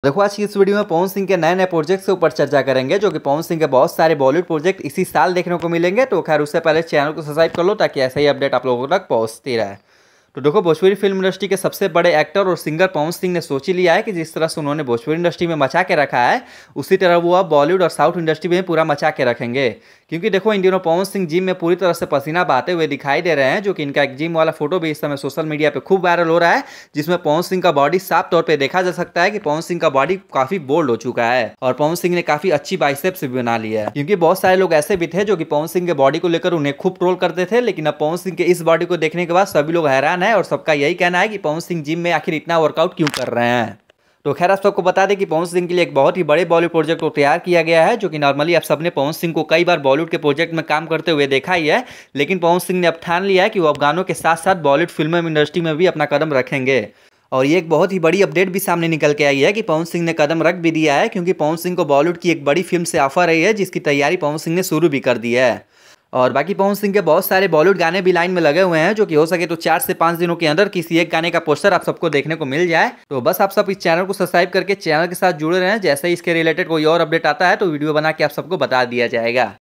देखो आज की इस वीडियो में पवन सिंह के नए नए प्रोजेक्ट के ऊपर चर्चा करेंगे, जो कि पवन सिंह के बहुत सारे बॉलीवुड प्रोजेक्ट इसी साल देखने को मिलेंगे। तो खैर उससे पहले चैनल को सब्सक्राइब कर लो ताकि ऐसा ही अपडेट आप लोगों तक पहुंचती रहे। तो देखो, भोजपुरी फिल्म इंडस्ट्री के सबसे बड़े एक्टर और सिंगर पवन सिंह ने सोच ही लिया है कि जिस तरह से उन्होंने भोजपुरी इंडस्ट्री में मचा के रखा है, उसी तरह वो अब बॉलीवुड और साउथ इंडस्ट्री में पूरा मचा के रखेंगे। क्योंकि देखो, इन दिनों पवन सिंह जिम में पूरी तरह से पसीना बहाते हुए दिखाई दे रहे हैं, जो कि इनका एक जिम वाला फोटो भी इस समय सोशल मीडिया पे खूब वायरल हो रहा है, जिसमें पवन सिंह का बॉडी साफ तौर पे देखा जा सकता है कि पवन सिंह का बॉडी काफी बोल्ड हो चुका है और पवन सिंह ने काफी अच्छी बाइसेप्स भी बना ली है। क्योंकि बहुत सारे लोग ऐसे भी थे जो कि पवन सिंह के बॉडी को लेकर उन्हें खूब ट्रोल करते थे, लेकिन अब पवन सिंह के इस बॉडी को देखने के बाद सभी लोग हैरान है और सबका यही कहना है कि पवन सिंह जिम में आखिर इतना वर्कआउट क्यों कर रहे हैं। तो खैर आप सबको बता दें कि पवन सिंह के लिए एक बहुत ही बड़े बॉलीवुड प्रोजेक्ट को तैयार किया गया है, जो कि नॉर्मली आप सबने पवन सिंह को कई बार बॉलीवुड के प्रोजेक्ट में काम करते हुए देखा ही है, लेकिन पवन सिंह ने अब ठान लिया है कि वो अब गानों के साथ साथ बॉलीवुड फिल्म इंडस्ट्री में भी अपना कदम रखेंगे। और ये एक बहुत ही बड़ी अपडेट भी सामने निकल के आई है कि पवन सिंह ने कदम रख भी दिया है, क्योंकि पवन सिंह को बॉलीवुड की एक बड़ी फिल्म से ऑफर आई है, जिसकी तैयारी पवन सिंह ने शुरू भी कर दी है। और बाकी पवन सिंह के बहुत सारे बॉलीवुड गाने भी लाइन में लगे हुए हैं, जो कि हो सके तो 4 से 5 दिनों के अंदर किसी एक गाने का पोस्टर आप सबको देखने को मिल जाए। तो बस आप सब इस चैनल को सब्सक्राइब करके चैनल के साथ जुड़े रहें। जैसे ही इसके रिलेटेड कोई और अपडेट आता है तो वीडियो बना के आप सबको बता दिया जाएगा।